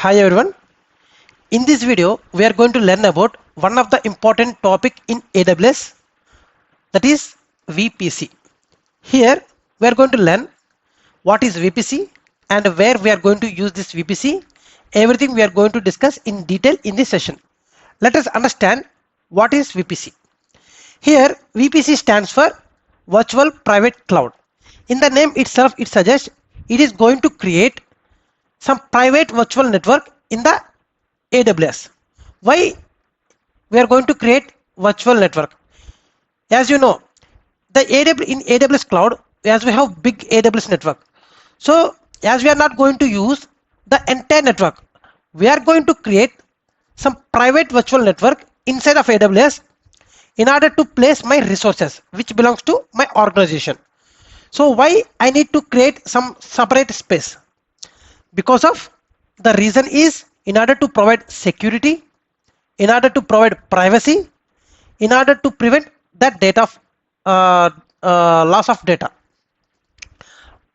Hi everyone. In this video, we are going to learn about one of the important topic in AWS, that is VPC. Here, we are going to learn what is VPC and where we are going to use this VPC. Everything we are going to discuss in detail in this session. Let us understand what is VPC. Here, VPC stands for Virtual Private Cloud. In the name itself, it suggests it is going to create some private virtual network in the AWS. Why we are going to create virtual network? As you know, in AWS cloud, as we have big AWS network. So as we are not going to use the entire network, we are going to create some private virtual network inside of AWS in order to place my resources which belongs to my organization. So why I need to create some separate space? Because of the reason is in order to provide security, in order to provide privacy, in order to prevent that data loss of data.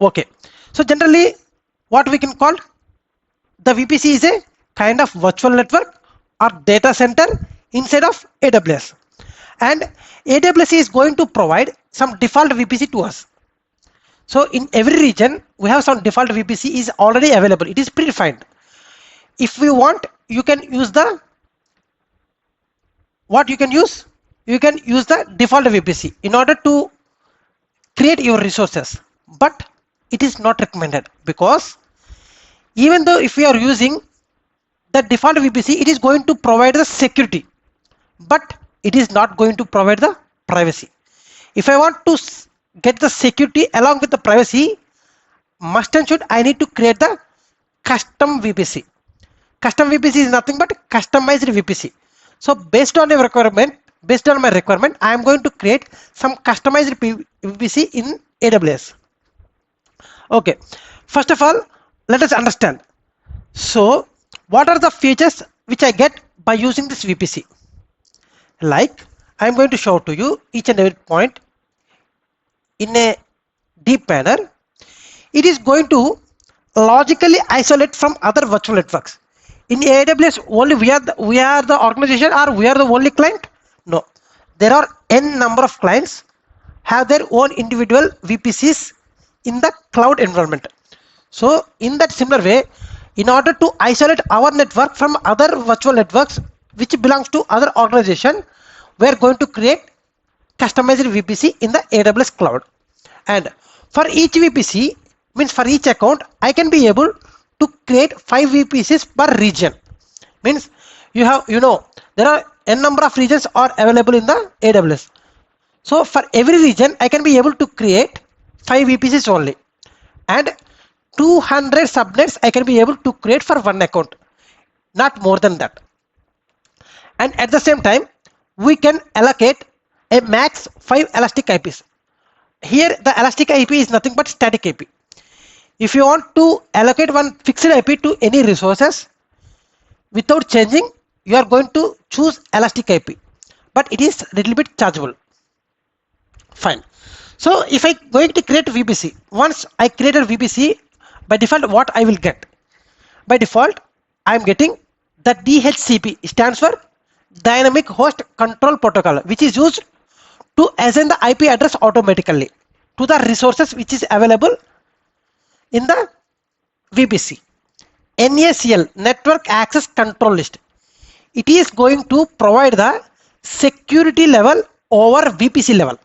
Okay, so generally what we can call the VPC is a kind of virtual network or data center inside of AWS, and AWS is going to provide some default VPC to us. So in every region we have some default VPC is already available. It is predefined. If we want, you can use the you can use the default VPC in order to create your resources, but it is not recommended, because even though if we are using the default VPC, it is going to provide the security, but it is not going to provide the privacy. If I want to get the security along with the privacy, must and should I need to create the custom VPC. Custom VPC is nothing but customized VPC. So based on my requirement, I am going to create some customized VPC in AWS. Okay, first of all, let us understand. So what are the features which I get by using this VPC? Like, I am going to show to you each and every point in a deep manner. It is going to logically isolate from other virtual networks. In AWS, only we are the organization, or we are the only client? No, there are n number of clients have their own individual VPCs in the cloud environment. So in that similar way, in order to isolate our network from other virtual networks which belongs to other organization, we are going to create customized VPC in the AWS cloud. And for each VPC, means for each account, I can be able to create 5 VPCs per region. Means there are n number of regions are available in the AWS. So for every region, I can be able to create 5 VPCs only, and 200 subnets I can be able to create for one account, not more than that. And at the same time, we can allocate a max 5 elastic IPs. Here the elastic IP is nothing but static IP. If you want to allocate one fixed IP to any resources without changing, you are going to choose elastic IP, but it is little bit chargeable. Fine. So if I going to create VPC, once I created VPC, by default what I will get? By default, I am getting the DHCP, stands for Dynamic Host Control Protocol, which is used to assign the IP address automatically to the resources which is available in the VPC. NACL, Network Access Control List. It is going to provide the security level over VPC level.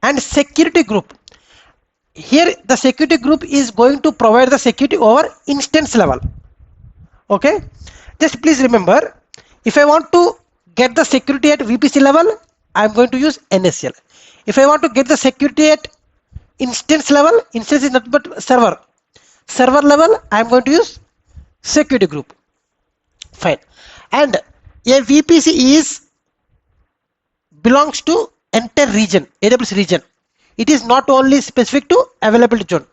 And security group. Here the security group is going to provide the security over instance level. Okay, just please remember, if I want to get the security at VPC level, I am going to use NACL. If I want to get the security at instance level, instance is nothing but server level, I am going to use security group. Fine. And a VPC belongs to entire region, AWS region. It is not only specific to availability zone.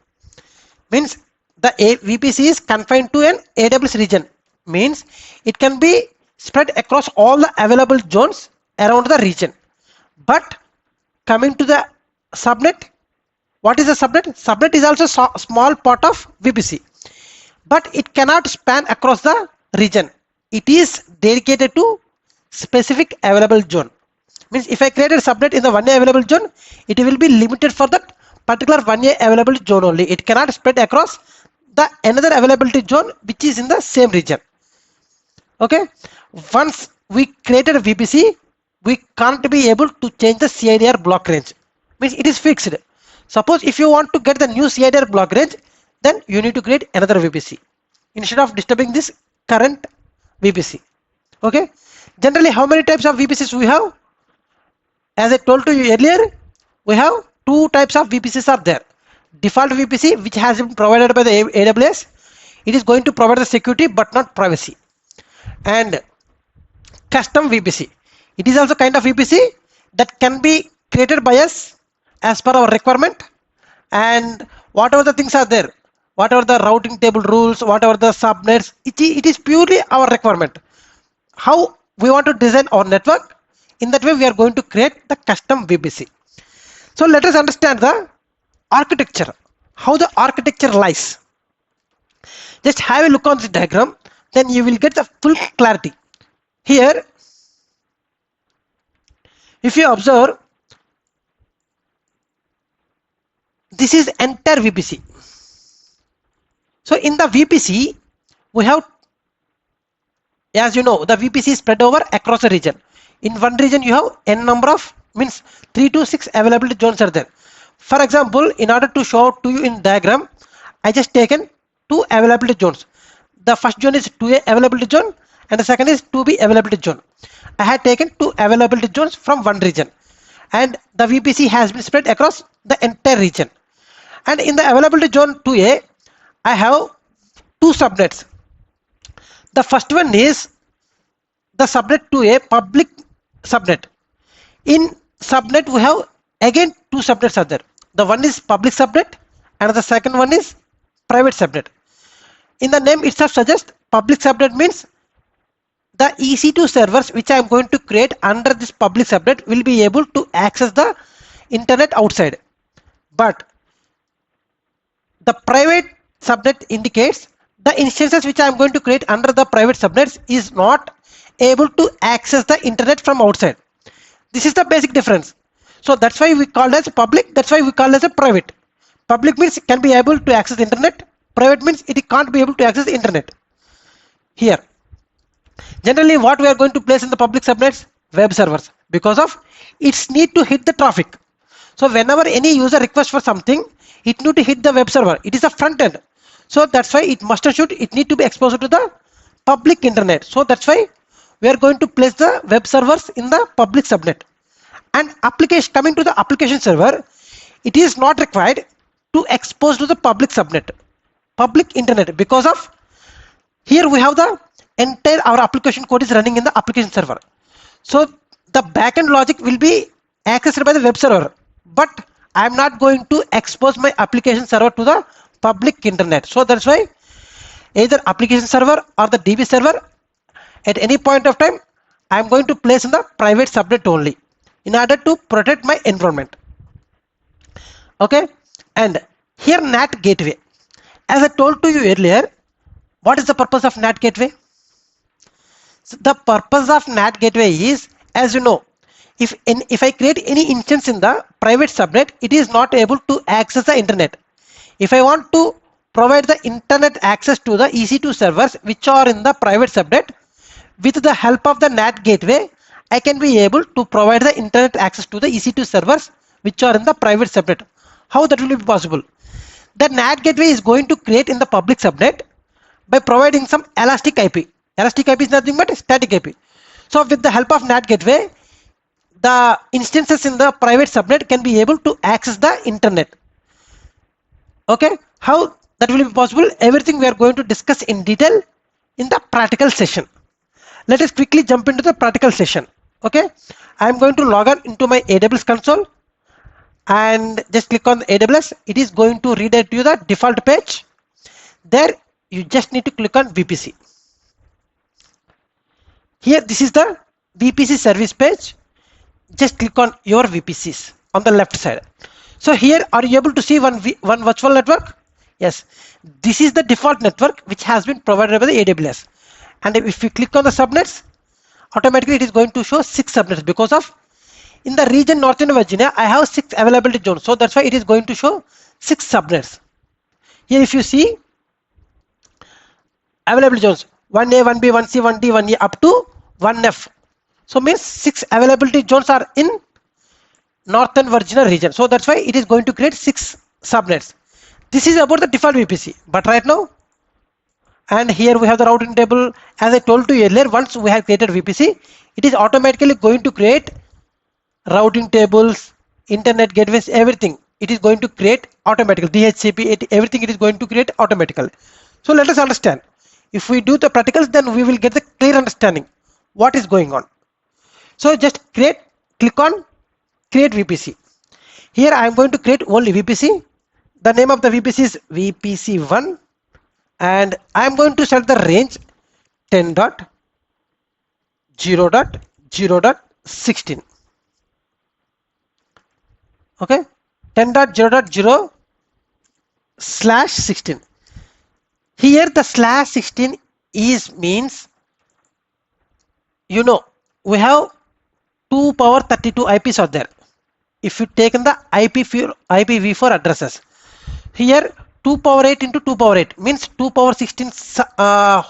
Means the VPC is confined to an AWS region. Means it can be spread across all the available zones around the region. But coming to the subnet, what is a subnet? Subnet is also a small part of VPC. but it cannot span across the region. It is dedicated to specific available zone. Means if I create a subnet in the 1A available zone, it will be limited for that particular 1A available zone only. It cannot spread across the another availability zone which is in the same region. Okay, once we created a VPC, we can't be able to change the CIDR block range. Means it is fixed. Suppose if you want to get the new CIDR block range, then you need to create another VPC instead of disturbing this current VPC. Okay, generally how many types of VPCs we have? As I told to you earlier, we have two types of VPCs are there. Default VPC, which has been provided by the AWS, it is going to provide the security but not privacy. And custom VPC, it is also kind of VPC that can be created by us as per our requirement, and whatever the things are there, whatever the routing table rules, whatever the subnets, it is purely our requirement. How we want to design our network, in that way we are going to create the custom VPC. So let us understand the architecture, how the architecture lies. Just have a look on this diagram, then you will get the full clarity. Here, if you observe, this is entire VPC. So in the VPC, we have, as you know, the VPC is spread over across a region. In one region, you have n number of, means 3 to 6 availability zones are there. For example, in order to show to you in diagram, I just taken 2 availability zones. The first zone is 2A availability zone and the second is 2B availability zone. I had taken 2 availability zones from one region, and the VPC has been spread across the entire region. And in the availability zone 2A, I have 2 subnets. The first one is the subnet 2A public subnet. In subnet we have again 2 subnets are there. The one is public subnet and the second one is private subnet. In the name itself suggests public subnet means the EC2 servers which I am going to create under this public subnet will be able to access the internet outside. But the private subnet indicates the instances which I am going to create under the private subnets is not able to access the internet from outside. This is the basic difference. So that's why we call as public, that's why we call as a private. Public means it can be able to access the internet, private means it can't be able to access the internet. Here, generally what we are going to place in the public subnets? Web servers, because of its need to hit the traffic. So whenever any user requests for something, it need to hit the web server. It is a front end. So that's why it must and should, it need to be exposed to the public internet. So that's why we are going to place the web servers in the public subnet. And application, coming to the application server, it is not required to expose to the public subnet, public internet, because of here we have the entire our application code is running in the application server. So the backend logic will be accessed by the web server, but I am not going to expose my application server to the public internet. So that's why either application server or the DB server at any point of time I am going to place in the private subnet only in order to protect my environment. Okay, and here NAT gateway. As I told to you earlier, what is the purpose of NAT gateway? So the purpose of NAT gateway is, as you know, if I create any instance in the private subnet, it is not able to access the internet. If I want to provide the internet access to the EC2 servers which are in the private subnet, with the help of the NAT gateway, I can be able to provide the internet access to the EC2 servers which are in the private subnet. How that will be possible? The NAT gateway is going to create in the public subnet by providing some elastic IP. Elastic IP is nothing but static IP. So with the help of NAT gateway, the instances in the private subnet can be able to access the internet. Okay, how that will be possible? Everything we are going to discuss in detail in the practical session. Let us quickly jump into the practical session. Okay, I am going to log on into my AWS console and just click on the AWS. It is going to redirect you the default page. There you just need to click on VPC. Here this is the VPC service page. Just click on your VPCs on the left side. So here are you able to see one virtual network? Yes, this is the default network which has been provided by the AWS. And if we click on the subnets, automatically it is going to show 6 subnets because of in the region Northern Virginia, I have 6 availability zones. So that's why it is going to show 6 subnets. Here if you see availability zones 1A, 1B, 1C, 1D, 1E up to 1F. So means 6 availability zones are in Northern Virginia region. So that's why it is going to create 6 subnets. This is about the default VPC. But right now, and here we have the routing table. As I told you earlier, once we have created VPC, it is automatically going to create routing tables, internet gateways, everything. It is going to create automatically. DHCP, everything it is going to create automatically. So let us understand. If we do the practicals, then we will get the clear understanding what is going on. So just click on create VPC. Here I am going to create only VPC. The name of the VPC is VPC1, and I am going to set the range 10.0.0.16. Okay, 10.0.0/16. Here the /16 is means, we have 2 power 32 IPs are there. If you take in the IPv4 addresses, here 2 power 8 into 2 power 8 means 2 power 16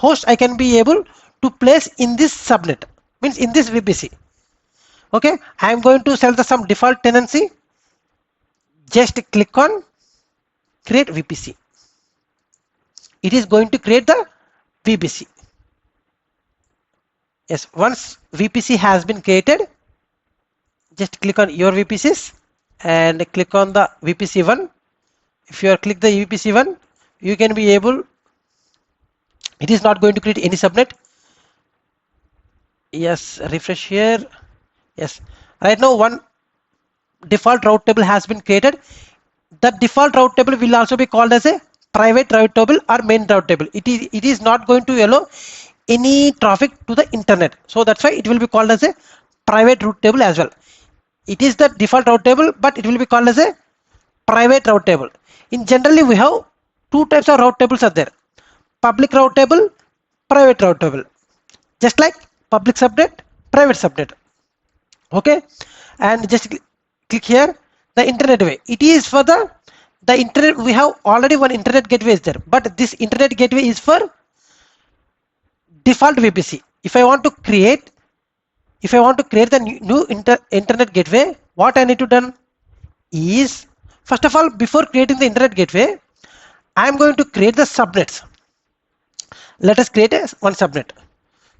host I can be able to place in this subnet, means in this VPC. Okay, I am going to set the some default tenancy. Just click on create VPC. It is going to create the VPC. Yes, once VPC has been created, just click on your VPCs and click on the VPC1. If you click the VPC1, you can be able, it is not going to create any subnet. Yes, refresh here. Yes, right now one default route table has been created. The default route table will also be called as a private route table or main route table. It is not going to allow any traffic to the internet. So that's why it will be called as a private route table as well. It is the default route table, but it will be called as a private route table. In generally, we have 2 types of route tables are there: public route table, private route table. Just like public subnet, private subnet. Okay, and just click here the internet way. It is for the internet. We have already one internet gateway is there, but this internet gateway is for default VPC. If I want to create the new internet gateway, what I need to done is, first of all, before creating the internet gateway, I am going to create the subnets. Let us create one subnet.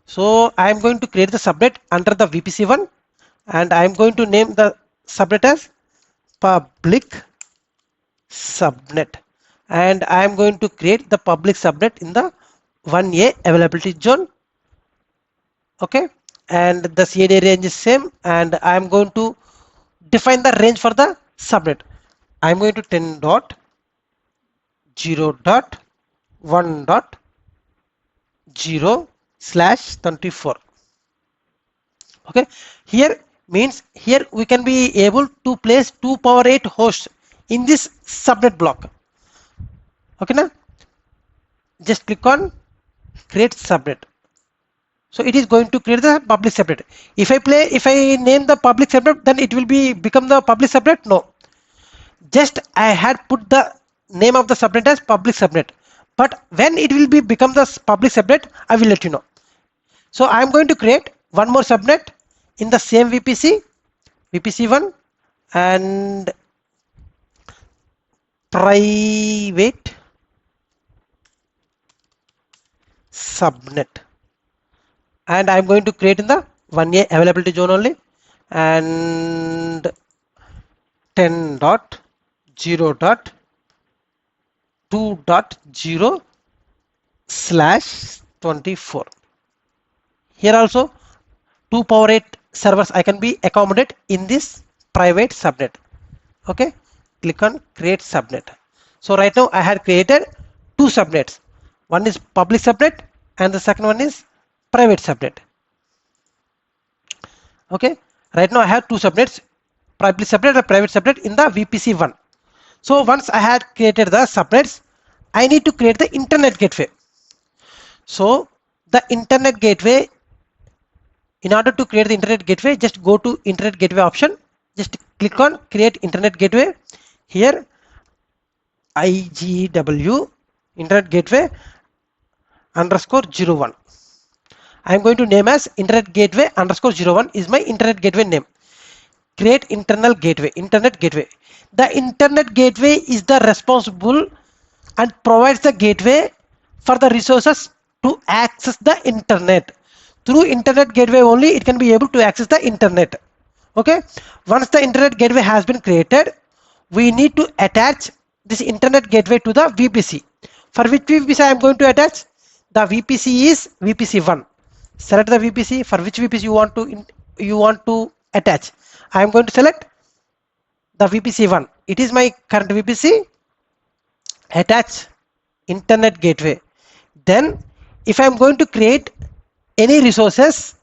So I am going to create the subnet under the VPC1, and I am going to name the subnet as public subnet, and I am going to create the public subnet in the 1A availability zone. Okay, and the CAD range is same, and I am going to define the range for the subnet. I am going to 10.0.1.0/24. Okay, here means here we can be able to place 2 power 8 hosts in this subnet block. Okay, now just click on create subnet. So it is going to create the public subnet. If I name the public subnet, then it will become the public subnet. No, just I had put the name of the subnet as public subnet, but when it will become the public subnet, I will let you know. So I am going to create one more subnet in the same VPC, VPC1, and private subnet, and I am going to create in the 1A availability zone only, and 10.0.2.0/24. Here also 2 power 8 servers I can be accommodate in this private subnet. Okay, click on create subnet. So right now I had created 2 subnets. One is public subnet and the second one is private subnet. Okay, right now I have 2 subnets, public subnet and private subnet in the VPC1. So once I had created the subnets, I need to create the internet gateway. So the internet gateway, in order to create the internet gateway, just go to internet gateway option, just click on create internet gateway. Here IGW internet gateway underscore 01. I am going to name as internet gateway underscore 01 is my internet gateway name. Create internal gateway, internet gateway. The internet gateway is the responsible and provides the gateway for the resources to access the internet. Through internet gateway only it can be able to access the internet. Okay, once the internet gateway has been created, we need to attach this internet gateway to the VPC. For which VPC I am going to attach? The VPC is VPC1. Select the VPC for which VPC you want to attach. I am going to select the VPC1. It is my current VPC. Attach internet gateway. Then if I am going to create any resources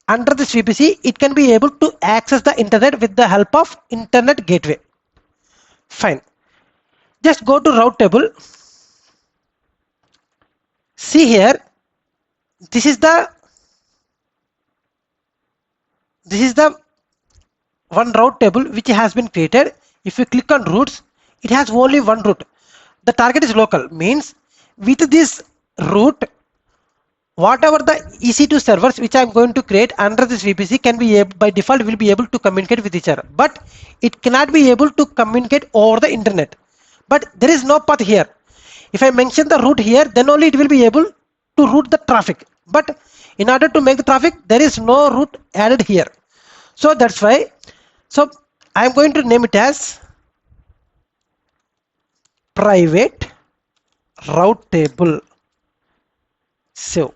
under this VPC, it can be able to access the internet with the help of internet gateway. Fine. Just go to route table. See here, this is the one route table which has been created. If you click on routes, it has only one route. The target is local, means with this route, whatever the EC2 servers which I am going to create under this VPC can be able, by default will be able to communicate with each other, but it cannot be able to communicate over the internet. But there is no path here. If I mention the route here, then only it will be able to route the traffic. But in order to make the traffic, there is no route added here. So that's why. So I am going to name it as private route table. Save.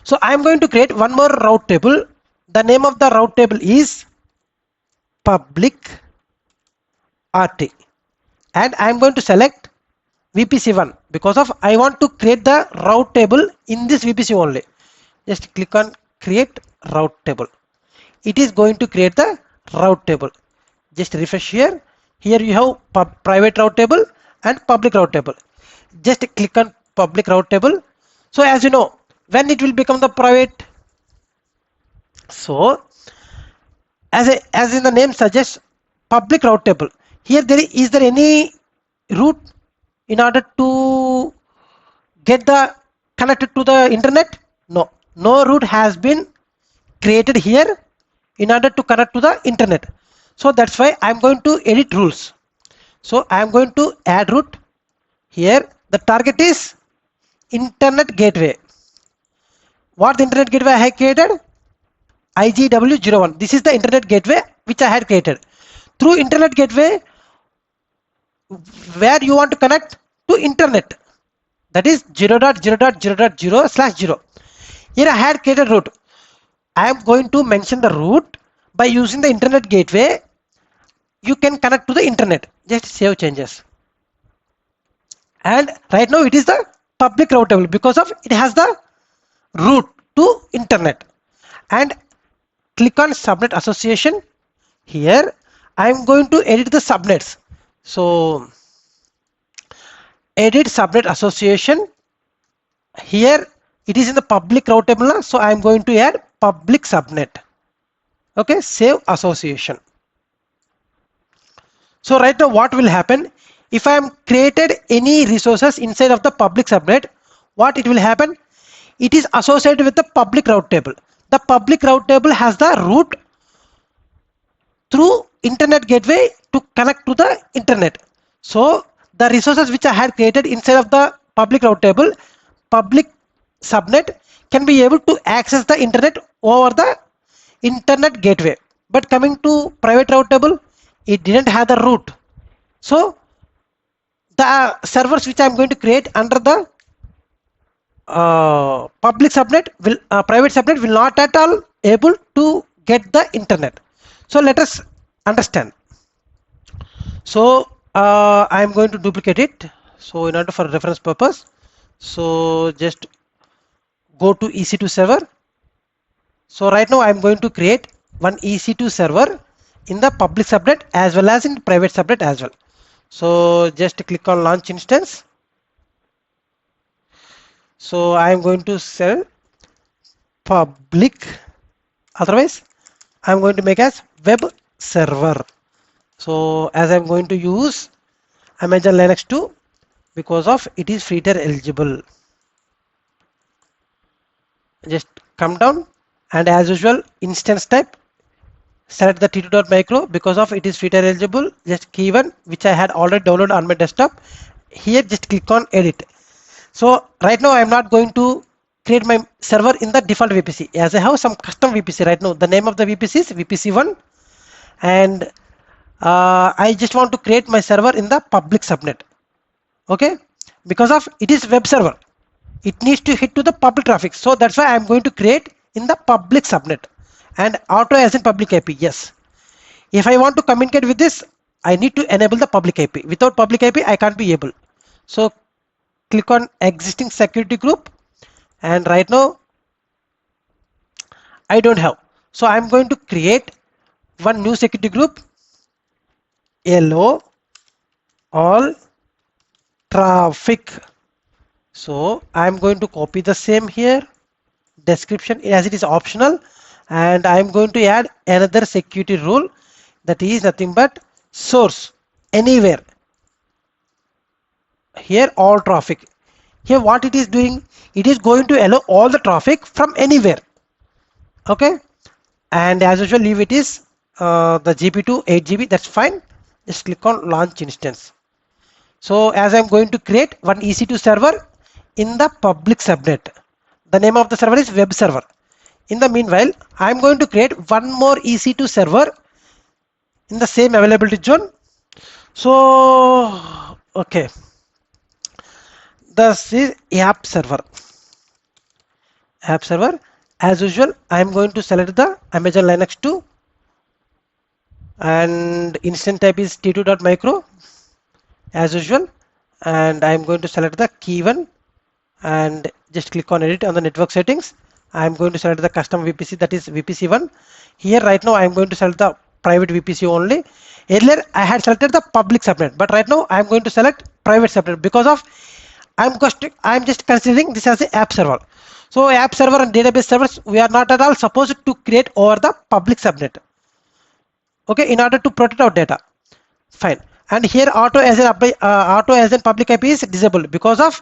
So I am going to create one more route table. The name of the route table is public RT, and I am going to select VPC1 because of I want to create the route table in this VPC only. Just click on create route table. It is going to create the route table. Just refresh here. Here you have private route table and public route table. Just click on public route table. So as you know, when it will become the private, so as in the name suggests, public route table. Here is there any route in order to get the connected to the internet? No route has been created here in order to connect to the internet. So that's why I am going to edit rules. So I am going to add route. Here the target is internet gateway. What the internet gateway I have created? IGW01. This is the internet gateway which I had created. Through internet gateway, where you want to connect to internet, that is 0.0.0.0/0. Here I had created route. I am going to mention the route by using the internet gateway. You can connect to the internet. Just save changes. And right now it is the public route table because of it has the route to internet. And click on subnet association. Here I am going to edit the subnets. So edit subnet association. Here it is in the public route table, so I am going to add public subnet. Okay, save association. So right now what will happen, if I am created any resources inside of the public subnet, what it will happen, it is associated with the public route table. The public route table has the route through internet gateway to connect to the internet. So the resources which I had created inside of the public route table, public subnet, can be able to access the internet over the internet gateway. But coming to private route table, it didn't have the route. So the servers which I am going to create under the public subnet will private subnet will not at all able to get the internet. So let us understand. So I am going to duplicate it. So in order for reference purpose, so just go to EC2 server. So right now I am going to create one EC2 server in the public subnet as well as in private subnet as well. So just click on launch instance. So I am going to sell public, otherwise I'm going to make as web server. So as I'm going to use Amazon Linux 2 because of it is free tier eligible. Just come down and as usual instance type, select the t2.micro because of it is free tier eligible. Just key one which I had already downloaded on my desktop. Here just click on edit. So right now I am not going to create my server in the default VPC, as I have some custom VPC right now. The name of the VPC is VPC1, and I just want to create my server in the public subnet. Okay, because of it is web server, it needs to hit to the public traffic. So that's why I am going to create in the public subnet, and auto as in public IP. Yes, if I want to communicate with this, I need to enable the public IP. Without public IP, I can't be able. So click on existing security group, and right now I don't have. So I'm going to create one new security group, allow all traffic. So I'm going to copy the same here, description as it is optional, and I'm going to add another security rule, that is nothing but source anywhere. Here all traffic. Here what it is doing, it is going to allow all the traffic from anywhere. Okay, and as usual leave it is the GB2 8 GB, that's fine. Just click on launch instance. So as I'm going to create one EC2 server in the public subnet, the name of the server is web server. In the meanwhile, I'm going to create one more EC2 server in the same availability zone. So okay, this is app server. As usual, I am going to select the Amazon Linux 2 and instance type is t2.micro as usual, and I am going to select the key one and just click on edit on the network settings. I am going to select the custom VPC, that is VPC1. Here right now I am going to select the private VPC only. Earlier I had selected the public subnet, but right now I am going to select private subnet because of I am just considering this as an app server. So app server and database servers, we are not at all supposed to create over the public subnet. Okay, in order to protect our data. Fine. And here auto as an public IP is disabled because of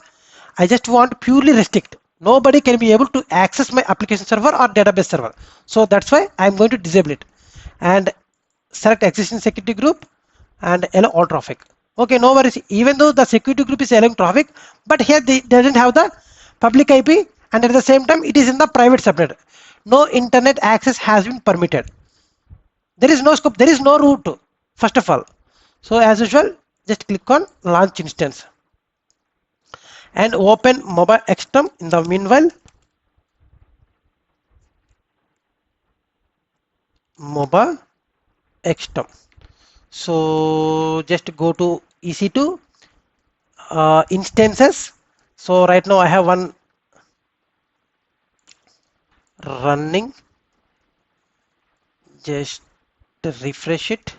I just want purely restrict. Nobody can be able to access my application server or database server. So that's why I'm going to disable it. And select existing security group and allow all traffic. Okay, no worries. Even though the security group is allowing traffic, but here they doesn't have the public IP, and at the same time it is in the private subnet. No internet access has been permitted. There is no scope, there is no route first of all. So as usual, just click on launch instance and open mobile xterm. In the meanwhile, mobile xterm. So just go to EC2 instances. So right now I have one running. Just refresh it.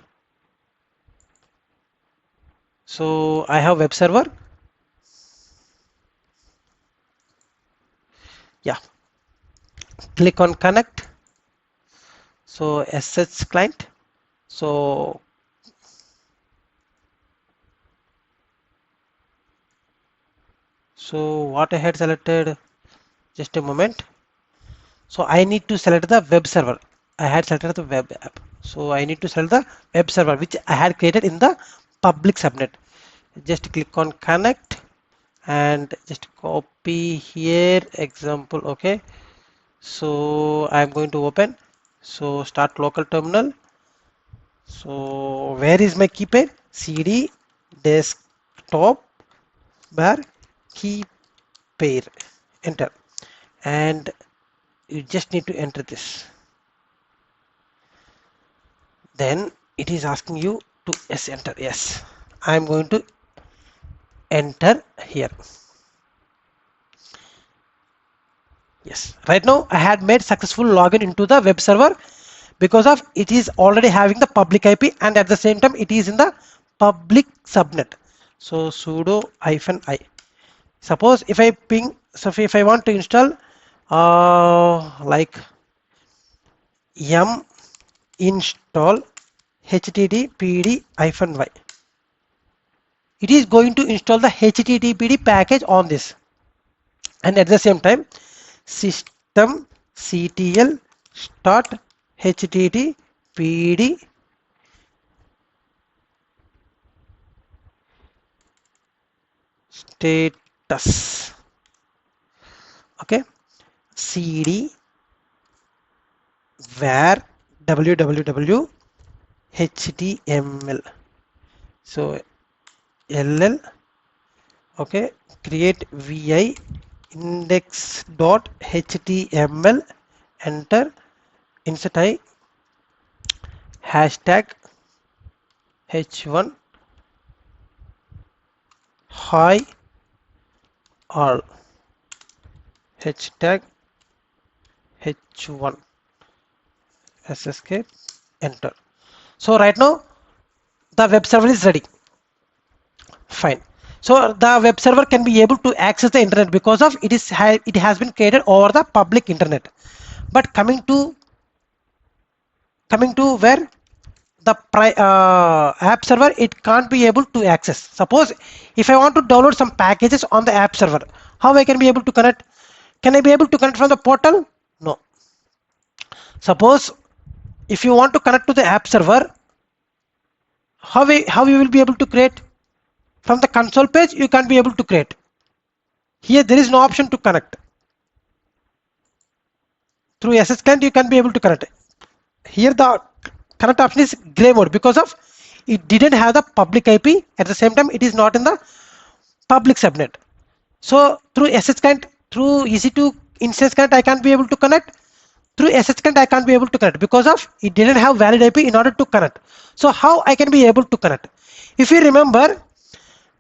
So I have web server. Yeah. Click on connect. So SH client. So what I had selected, just a moment. So I need to select the web server. I had selected the web app. So I need to select the web server which I had created in the public subnet. Just click on connect and just copy here example. Okay. So I am going to open. So start local terminal. So where is my keypad? CD desktop bar key pair, enter, and you just need to enter this. Then it is asking you to enter. Yes, I am going to enter here. Yes, right now I had made successful login into the web server because of it is already having the public IP, and at the same time it is in the public subnet. So sudo -i. Suppose if I ping, so if I want to install like yum install httpd-y, it is going to install the httpd package on this, and at the same time systemctl start httpd status. Okay, cd var www html. So ll, okay, create vi index.html, enter, insert I, hashtag h1 hi all, hashtag h1 escape, enter. So right now the web server is ready. Fine. So the web server can be able to access the internet because of it has been created over the public internet. But coming to where the app server, it can't be able to access. Suppose if I want to download some packages on the app server, how I can be able to connect? Can I be able to connect from the portal? No. Suppose if you want to connect to the app server, how you will be able to create? From the console page you can't be able to create. Here there is no option to connect. Through SS client you can be able to connect. Here the connect option is gray mode because of it didn't have the public IP. At the same time it is not in the public subnet. So through SS client, through EC2 instance client I can't be able to connect. Through SS client I can't be able to connect because of it didn't have valid IP in order to connect. So how I can be able to connect? If you remember,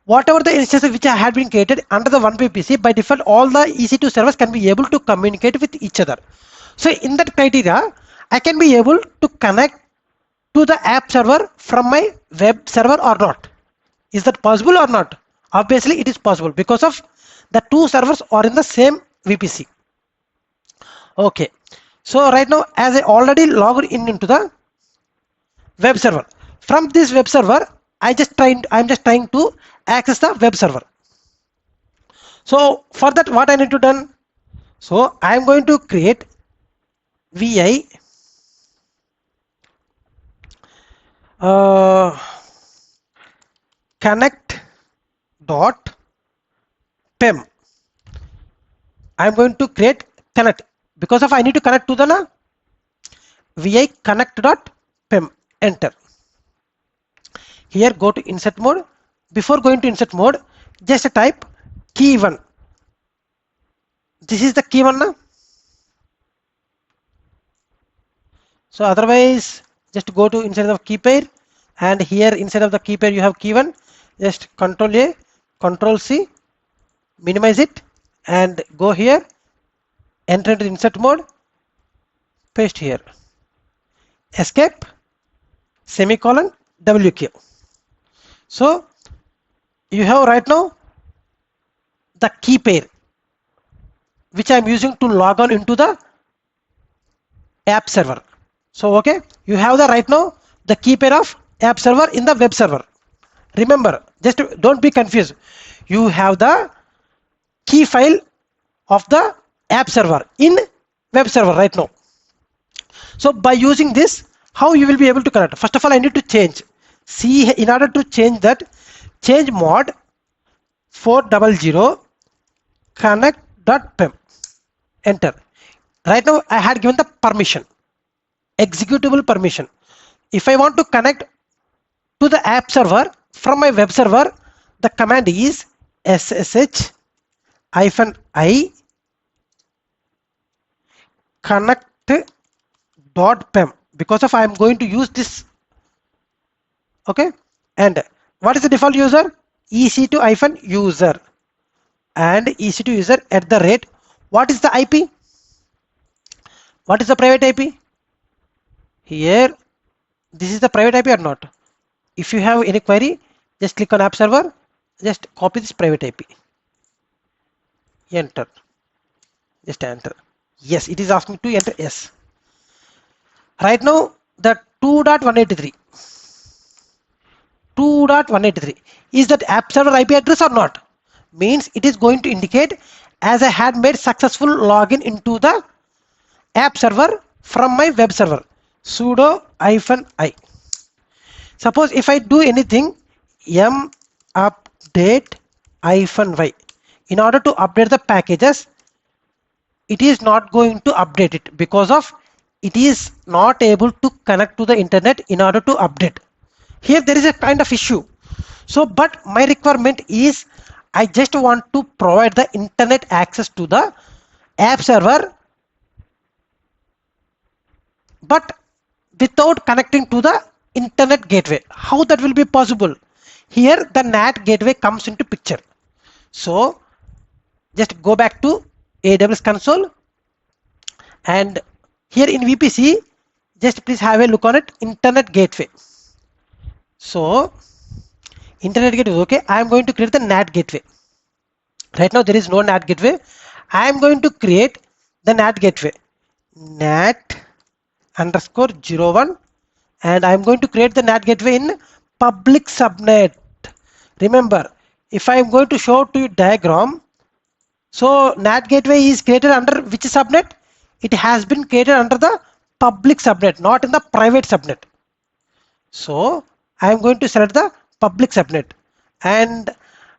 whatever the instances which had been created under the one VPC, by default all the EC2 servers can be able to communicate with each other. So in that criteria I can be able to connect to the app server from my web server or not. Is that possible or not? Obviously it is possible because of the two servers are in the same VPC. Okay, so right now as I already logged in into the web server, from this web server I'm just trying to access the web server. So for that what I need to done? So I am going to create vi connect.pem. I am going to create connect because of I need to connect to the vi connect.pem, enter. Here go to insert mode. Before going to insert mode, just type key1. This is the key1 now. So otherwise just go to inside of key pair, and here inside of the key pair you have key1. Just Control A, Control C, minimize it and go here, enter into insert mode, paste here, escape, semicolon, WQ. So you have right now the key pair which I am using to log on into the app server. So okay, you have the right now the key pair of app server in the web server. Remember, just don't be confused. You have the key file of the app server in web server right now. So by using this, how you will be able to connect? First of all, I need to change. See, in order to change that, change mod 400 connect.pem, enter. Right now I had given the permission, executable permission. If I want to connect to the app server from my web server, the command is ssh-i connect.pem because of I am going to use this. Okay, and what is the default user? EC2-user, and EC2 user at the rate. What is the IP? What is the private IP? Here, this is the private IP or not? If you have any query, Just click on app server, just copy this private IP, enter, just enter. Yes, it is asking to enter yes. Right now the 2.183 is that app server IP address or not? Means it is going to indicate as I had made successful login into the app server from my web server, sudo -i. Suppose if I do anything m update -y in order to update the packages, it is not going to update it because of it is not able to connect to the internet in order to update. Here there is a kind of issue. So but my requirement is I just want to provide the internet access to the app server but without connecting to the internet gateway. How that will be possible? Here the NAT gateway comes into picture. So just go back to AWS console, and here in VPC just please have a look on it, internet gateway. So internet gateway, okay, I am going to create the NAT gateway. Right now there is no NAT gateway. I am going to create the NAT gateway, NAT_01, and I am going to create the NAT gateway in public subnet. Remember, if I am going to show to you diagram, so NAT gateway is created under which subnet? It has been created under the public subnet, not in the private subnet. So I am going to select the public subnet, and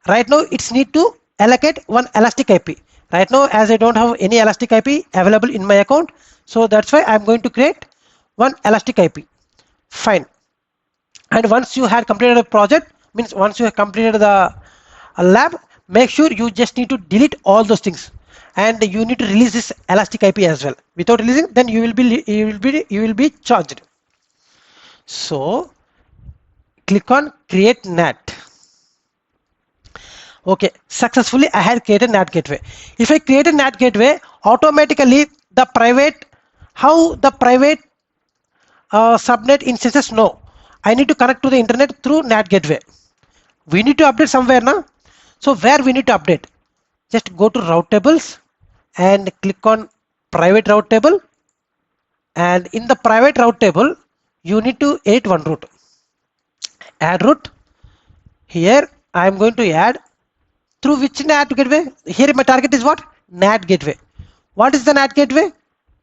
right now it's need to allocate one elastic IP. Right now as I don't have any elastic IP available in my account, so that's why I'm going to create one elastic IP. Fine. And once you had completed a project, means once you have completed the lab, make sure you just need to delete all those things, and you need to release this elastic IP as well. Without releasing, then you will be charged. So click on create NAT. Okay, successfully I had created NAT gateway. If I create a NAT gateway, automatically the private, how the private subnet instances know I need to connect to the internet through NAT gateway. We need to update somewhere now. So where we need to update? Just go to route tables and click on private route table, and in the private route table you need to edit one route. Add route. Here I am going to add through which NAT gateway? Here my target is what? NAT gateway. What is the NAT gateway?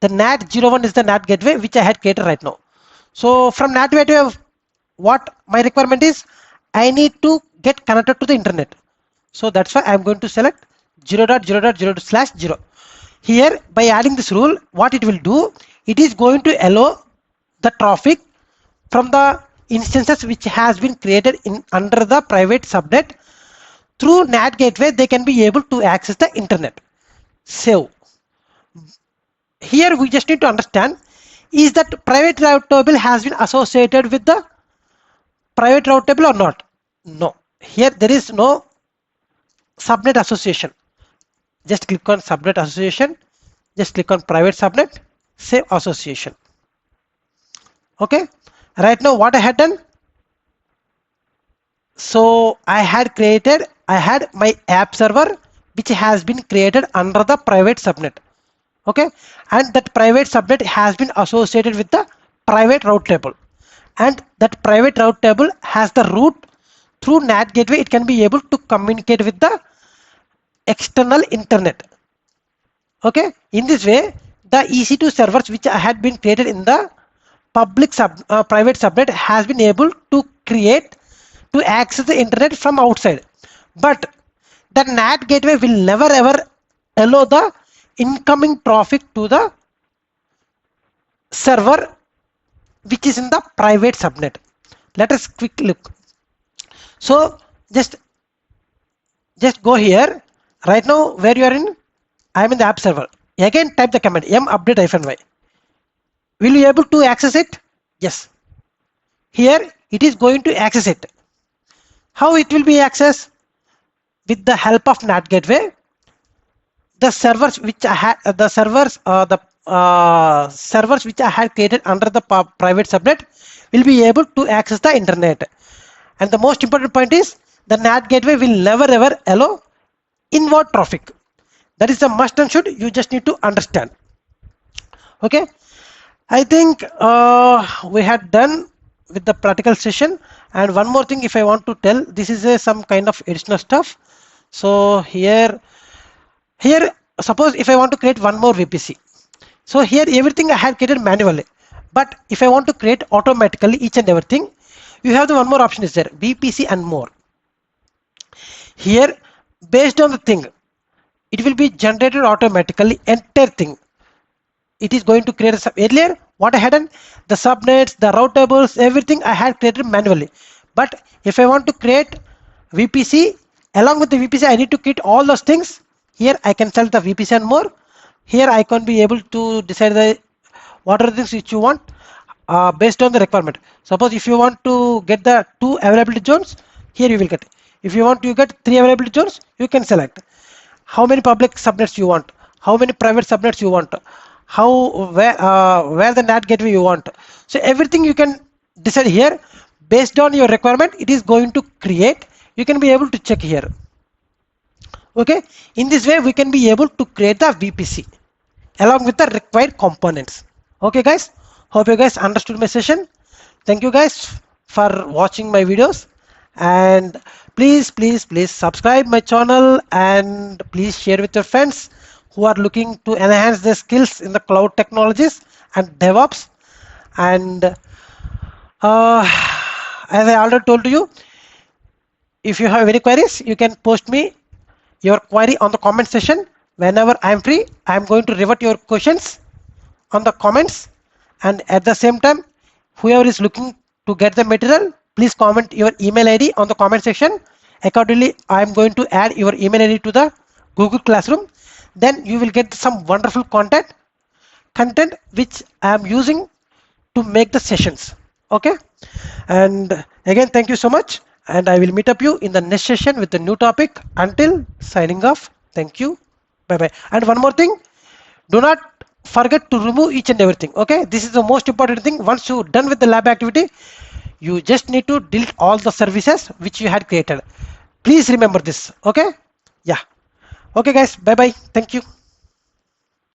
The NAT01 is the NAT gateway which I had created right now. So from NAT gateway, what my requirement is, I need to get connected to the internet. So that's why I am going to select 0.0.0/0. Here by adding this rule, what it will do, it is going to allow the traffic from the instances which has been created in under the private subnet. Through NAT gateway they can be able to access the internet. So here we just need to understand, is that private route table has been associated with the private route table or not? No, here there is no subnet association. Just click on subnet association, just click on private subnet, save association. Okay, right now what I had done, so I had my app server which has been created under the private subnet. Okay, and that private subnet has been associated with the private route table, and that private route table has the route through NAT gateway. It can be able to communicate with the external internet. Okay, in this way the EC2 servers which had been created in the public private subnet has been able to access the internet from outside, but the NAT gateway will never ever allow the incoming traffic to the server which is in the private subnet. Let us quick look. So just go here. Right now where you are in, I am in the app server. Again type the command m update -y. Will you able to access it? Yes. Here it is going to access it. How it will be accessed? With the help of NAT gateway. The servers which I had servers which I had created under the private subnet will be able to access the internet. And the most important point is the NAT gateway will never ever allow inward traffic. That is the must and should. You just need to understand. Okay. I think we had done with the practical session. And one more thing, if I want to tell, this is some kind of additional stuff. So here, suppose if I want to create one more VPC. So here everything I had created manually. But if I want to create automatically each and everything, you have the one more option is there, VPC and more. Here, based on the thing, it will be generated automatically, entire thing. It is going to create a earlier what I had done, the subnets, the route tables, everything I had created manually. But if I want to create VPC, along with the VPC, I need to create all those things. Here I can select the VPC and more. Here I can be able to decide the what are the things which you want based on the requirement. Suppose if you want to get the 2 availability zones, here you will get. If you want to get 3 availability zones, you can select how many public subnets you want, how many private subnets you want, where the NAT gateway you want. So everything you can decide here based on your requirement. It is going to create. You can be able to check here. Okay, in this way we can be able to create the VPC along with the required components. Okay guys, hope you guys understood my session. Thank you guys for watching my videos, and please subscribe my channel, and please share with your friends who are looking to enhance their skills in the cloud technologies and DevOps. And as I already told you, if you have any queries, you can post me your query on the comment section. Whenever I am free, I am going to revert your questions on the comments. And at the same time, whoever is looking to get the material, please comment your email ID on the comment section. Accordingly, I am going to add your email ID to the Google Classroom. Then you will get some wonderful content which I am using to make the sessions. Okay. And again, thank you so much. And I will meet up you in the next session with a new topic. Until signing off, thank you. Bye bye. And one more thing, do not forget to remove each and everything. Okay, this is the most important thing. Once you're done with the lab activity, you just need to delete all the services which you had created. Please remember this. Okay, yeah. Okay guys, bye bye. Thank you.